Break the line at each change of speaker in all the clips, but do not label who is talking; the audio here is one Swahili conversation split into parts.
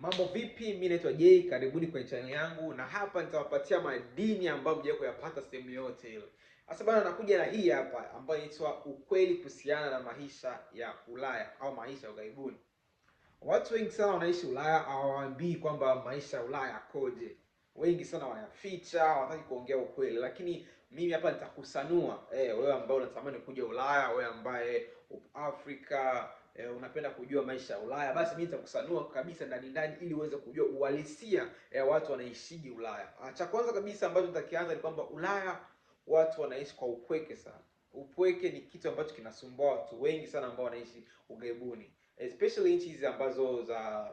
Mambo vipi? Mimi naitwa Jay, karibuni kwenye channel yangu, na hapa nitawapatia madini ambayo mjawahi kuyapata sehemu yote ile. Sasa bana, nakuja na hii hapa ambayo inaitwa ukweli kuhusiana na maisha ya Ulaya au maisha ya ughaibuni. Watu wengi sana wanaishi Ulaya hawaambii kwamba maisha ya Ulaya yakoje. Wengi sana wanaficha, hawataki kuongea ukweli, lakini mimi hapa nitakusanua wewe ambao unatamani kuja Ulaya, wewe ambaye upo Afrika, unapenda kujua maisha ya Ulaya, basi mimi nitakusanua kabisa ndani ndani ili uweze kujua uhalisia watu wanaishije Ulaya. Cha kwanza kabisa ambacho nitakianza ni kwamba Ulaya watu wanaishi kwa upweke sana. Upweke ni kitu ambacho kinasumbua watu wengi sana ambao wanaishi ughaibuni, especially nchi hizi ambazo za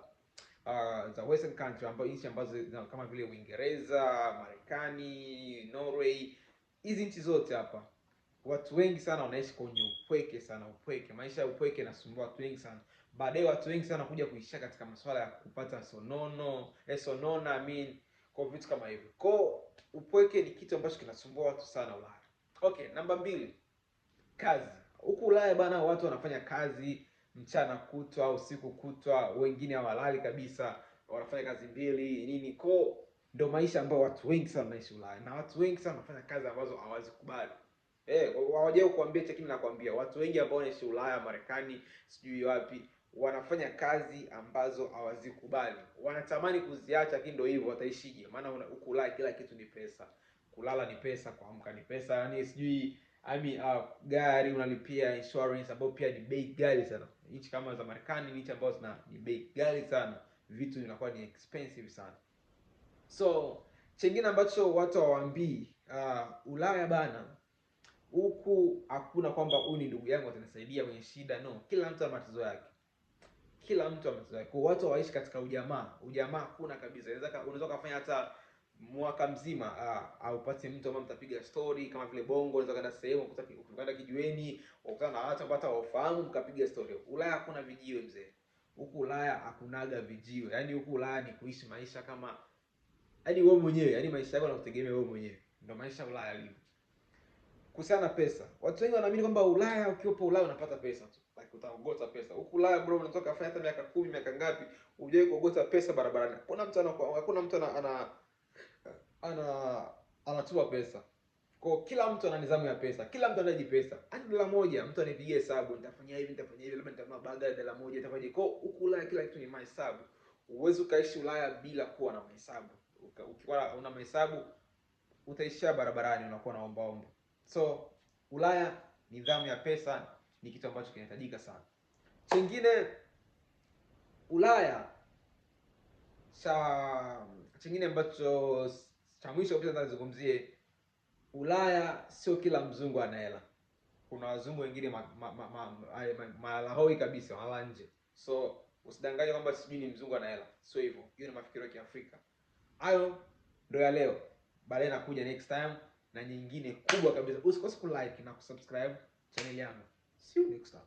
western country, ambazo nchi ambazo kama vile Uingereza, Marekani, Norway. Hizi nchi zote hapa watu wengi sana wanaishi kwenye upweke sana. Upweke, maisha ya upweke inasumbua watu wengi sana. Baadaye watu wengi sana kuja kuishia katika masuala ya kupata sonona, kwa vitu kama hivyo. Kwa upweke ni kitu ambacho kinasumbua watu sana Ulaya. Okay, namba 2, kazi. Huku Ulaya bana, watu wanafanya kazi mchana kutwa au usiku kutwa, wengine hawalali kabisa, wanafanya kazi mbili nini. Kwa ndio maisha ambayo watu wengi sana wanaishi Ulaya, na watu wengi sana wanafanya kazi ambazo hawazikubali. Hawajao kuambia cheki, mimi nakwambia watu wengi ambao wanaishi Ulaya, Marekani, sijui wapi, wanafanya kazi ambazo hawazikubali. Wanatamani kuziacha, lakini ndio hivyo, wataishije? Maana huku Ulaya kila kitu ni pesa. Kulala ni pesa, kuamka ni pesa, yani sijui gari unalipia insurance ambayo pia ni bei ghali sana. Nchi kama za Marekani ni nchi ambazo ni bei ghali sana, vitu vinakuwa ni expensive sana. So chengine ambacho watu hawaambii, Ulaya bana, huku hakuna kwamba huyu ni ndugu yangu atanisaidia kwenye shida. No, kila mtu ana matatizo yake, kila mtu ana matatizo yake. Kwa watu hawaishi katika ujamaa hakuna kabisa. Unaweza kufanya hata mwaka mzima haupati mtu ambaye mtapiga story kama vile Bongo. Unaweza kwenda sehemu ukutana kijiweni, ukutana na watu ambao hawafahamu, mkapiga story. Ulaya hakuna vijiwe mzee. Huku Ulaya hakunaga vijiwe. Yaani huku Ulaya ni kuishi maisha kama wewe mwenyewe, yaani maisha yako yanakutegemea wewe mwenyewe. Ndio maisha Ulaya yalivyo. Kuhusiana na pesa, watu wengi wanaamini kwamba Ulaya, ukiwa Ulaya unapata pesa tu, like utaogota pesa. Huku Ulaya bro, unatoka kufanya hata miaka 10, miaka ngapi, hujawahi kuogota pesa barabarani. Hakuna mtu anatoa pesa. Kwa kila mtu ana nidhamu ya pesa, kila mtu anaji pesa. Hadi dola moja mtu anipigia hesabu, nitafanya hivi, labda nitanunua baga dola moja, nitafanya. Kwa huku Ulaya kila kitu ni mahesabu. Uwezo ukaishi Ulaya bila kuwa na mahesabu. Ukiwa una mahesabu utaishia barabarani, unakuwa naomba omba. So Ulaya nidhamu ya pesa ni kitu ambacho kinahitajika sana. Chingine Ulaya chingine ambacho cha mwisho kabisa nitazungumzie, Ulaya sio kila mzungu ana hela. Kuna wazungu wengine malahoi kabisa, wala nje. So usidanganye kwamba sijui ni mzungu ana hela, sio hivyo. Hiyo ni mafikiri ya Kiafrika. Hayo ndio ya leo. Baadaye nakuja next time na nyingine kubwa kabisa. Usikose kulike na kusubscribe channel yangu. See you next time.